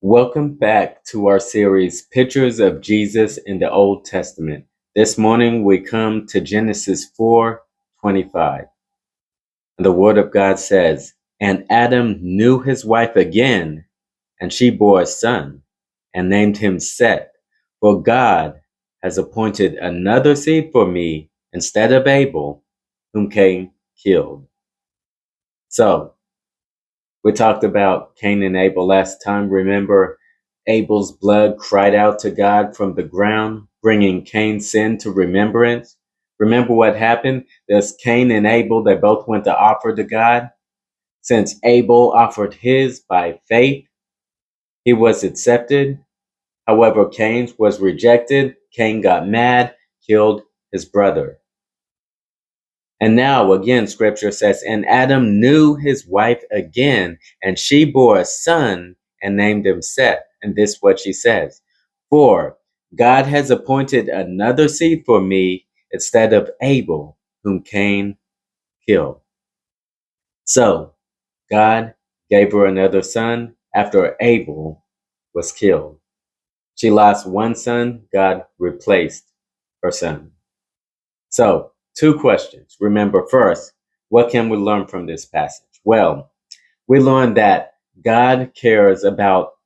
Welcome back to our series, Pictures of Jesus in the Old Testament. This morning we come to Genesis 4:25. The Word of God says, "And Adam knew his wife again, and she bore a son, and named him Seth. For God has appointed another seed for me instead of Abel, whom Cain killed." So, we talked about Cain and Abel last time. Remember, Abel's blood cried out to God from the ground, bringing Cain's sin to remembrance. Remember what happened? There's Cain and Abel, they both went to offer to God. Since Abel offered his by faith, he was accepted. However, Cain's was rejected. Cain got mad, killed his brother. And now, again, scripture says, "And Adam knew his wife again, and she bore a son and named him Seth." And this is what she says: "For God has appointed another seed for me instead of Abel, whom Cain killed." So, God gave her another son after Abel was killed. She lost one son, God replaced her son. So, two questions. Remember, first, what can we learn from this passage? Well, we learn that God cares about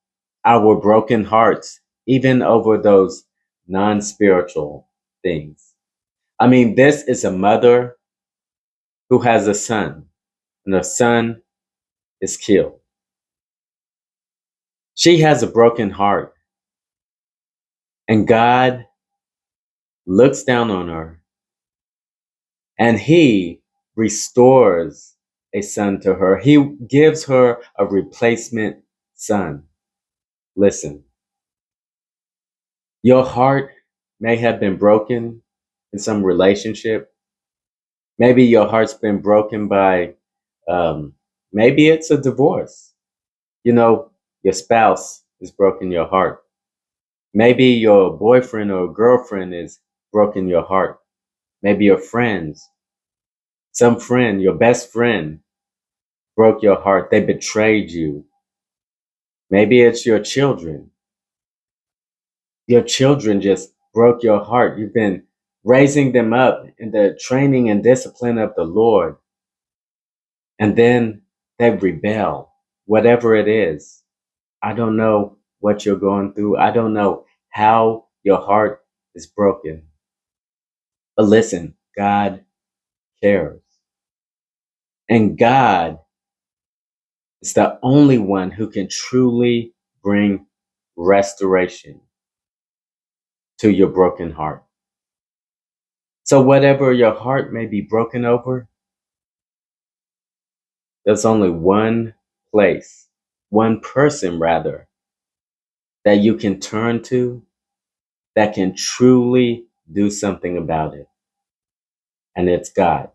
our broken hearts, even over those non spiritual things. I mean, this is a mother who has a son, and the son is killed. She has a broken heart, and God looks down on her, and He restores a son to her. He gives her a replacement son. Listen, your heart may have been broken in some relationship. Maybe your heart's been broken by, maybe it's a divorce. You know, your spouse has broken your heart. Maybe your boyfriend or girlfriend has broken your heart. Maybe your friends, some friend, your best friend broke your heart. They betrayed you. Maybe it's your children. Your children just broke your heart. You've been raising them up in the training and discipline of the Lord. And then they rebel, whatever it is. I don't know what you're going through. I don't know how your heart is broken. But listen, God cares. And God is the only one who can truly bring restoration to your broken heart. So, whatever your heart may be broken over, there's only one place, one person rather, that you can turn to that can truly do something about it. And it's God.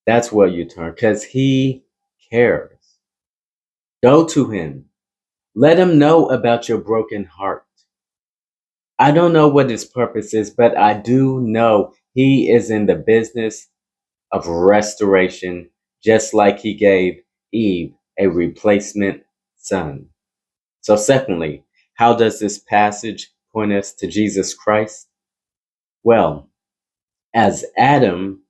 That's where you turn because He cares. Go to Him. Let Him know about your broken heart. I don't know what His purpose is, but I do know He is in the business of restoration, just like He gave Eve a replacement son. So, secondly, how does this passage point us to Jesus Christ? Well, as Adam,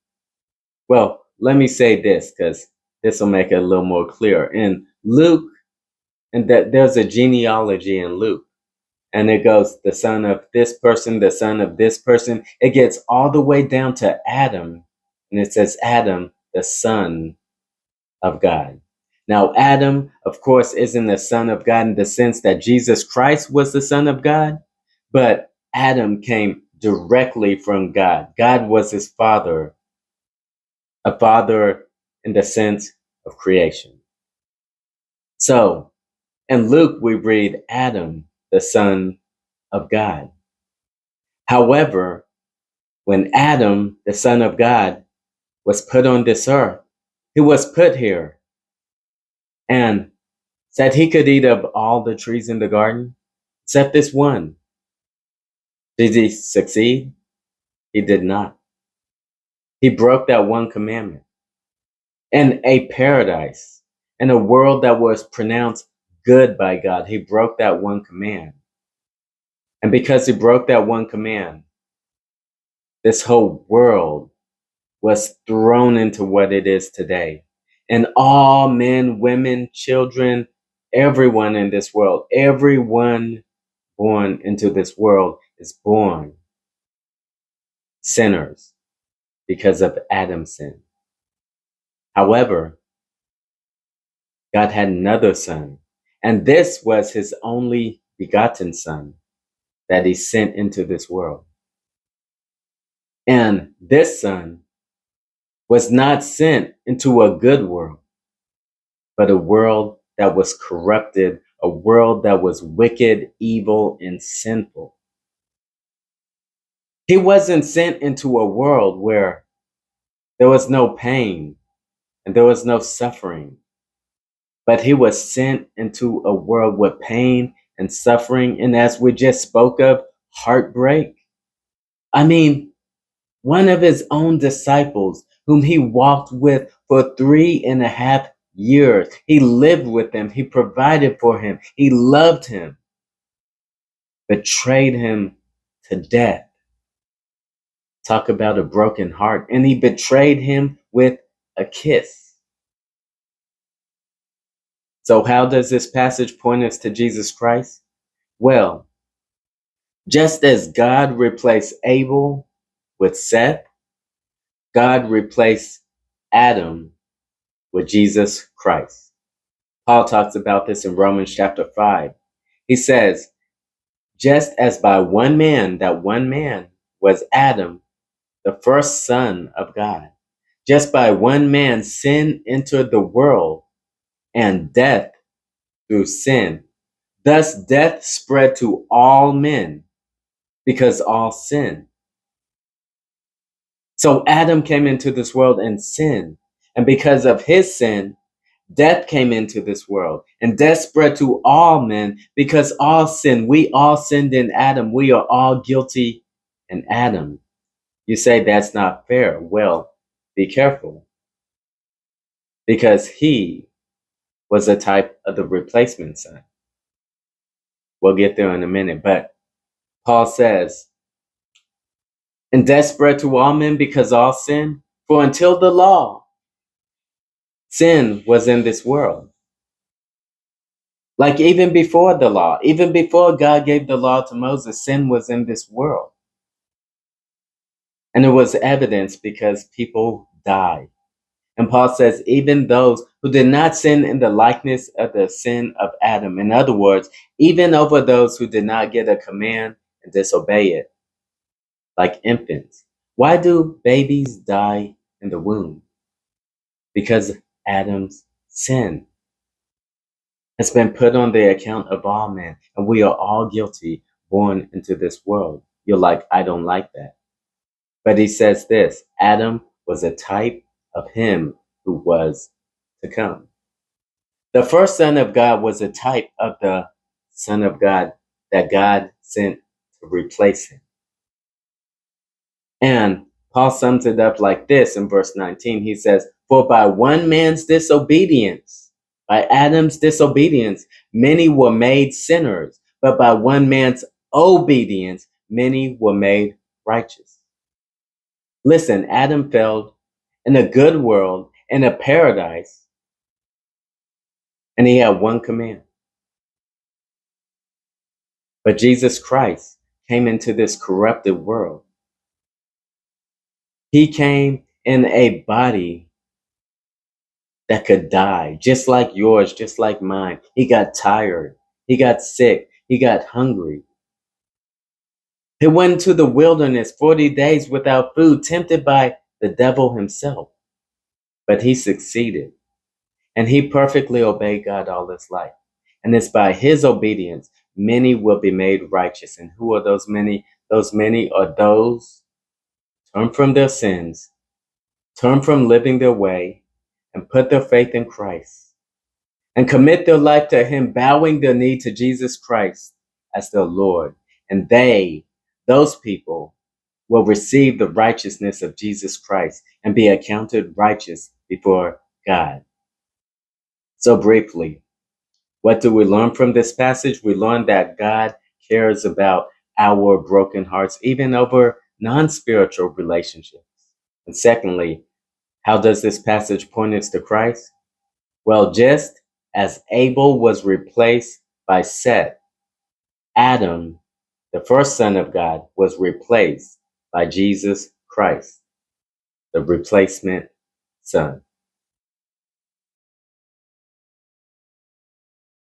well, let me say this because this will make it a little more clear. In Luke, and that there's a genealogy in Luke, and it goes the son of this person, the son of this person. It gets all the way down to Adam, and it says Adam, the son of God. Now, Adam, of course, isn't the son of God in the sense that Jesus Christ was the son of God, but Adam came directly from God. God was his father, a father in the sense of creation. So, in Luke, we read Adam, the son of God. However, when Adam, the son of God, was put on this earth, he was put here and said he could eat of all the trees in the garden except this one. Did he succeed? He did not. He broke that one commandment. In a paradise, in a world that was pronounced good by God. He broke that one command. And because he broke that one command, this whole world was thrown into what it is today. And all men, women, children, everyone in this world, everyone born into this world is born sinners because of Adam's sin. However, God had another son, and this was his only begotten son that he sent into this world. And this son was not sent into a good world, but a world that was corrupted, a world that was wicked, evil, and sinful. He wasn't sent into a world where there was no pain and there was no suffering, but he was sent into a world with pain and suffering, and as we just spoke of, heartbreak. I mean, one of his own disciples, whom he walked with for 3.5 years. He lived with him. He provided for him. He loved him. Betrayed him to death. Talk about a broken heart. And he betrayed him with a kiss. So how does this passage point us to Jesus Christ? Well, just as God replaced Abel with Seth, God replaced Adam with Jesus Christ. Paul talks about this in Romans chapter 5. He says, just as by one man, that one man was Adam, the first son of God. Just by one man, sin entered the world, and death through sin. Thus death spread to all men because all sinned. So Adam came into this world and sinned. And because of his sin, death came into this world, and death spread to all men because all sin. We all sinned in Adam. We are all guilty in Adam. You say that's not fair. Well, be careful, because he was a type of the replacement son. We'll get there in a minute. But Paul says, and death spread to all men because all sin. For until the law, sin was in this world. Like even before the law, even before God gave the law to Moses, sin was in this world. And it was evidence because people died. And Paul says, even those who did not sin in the likeness of the sin of Adam. In other words, even over those who did not get a command and disobey it, like infants. Why do babies die in the womb? Because Adam's sin has been put on the account of all men, and we are all guilty born into this world. You're like, I don't like that. But he says this, Adam was a type of him who was to come. The first son of God was a type of the son of God that God sent to replace him. And Paul sums it up like this in verse 19. He says, for by one man's disobedience, by Adam's disobedience, many were made sinners, but by one man's obedience, many were made righteous. Listen, Adam failed in a good world, in a paradise, and he had one command. But Jesus Christ came into this corrupted world. He came in a body that could die, just like yours, just like mine. He got tired. He got sick. He got hungry. He went into the wilderness 40 days without food, tempted by the devil himself. But he succeeded. And he perfectly obeyed God all his life. And it's by his obedience, many will be made righteous. And who are those many? Those many are those turn from their sins, turn from living their way, and put their faith in Christ, and commit their life to him, bowing their knee to Jesus Christ as their Lord. And those people, will receive the righteousness of Jesus Christ and be accounted righteous before God. So briefly, What do we learn from this passage? We learn that God cares about our broken hearts, even over non-spiritual relationships. And secondly, how does this passage point us to Christ? Well, just as Abel was replaced by Seth, Adam, the first son of God, was replaced by Jesus Christ, the replacement son.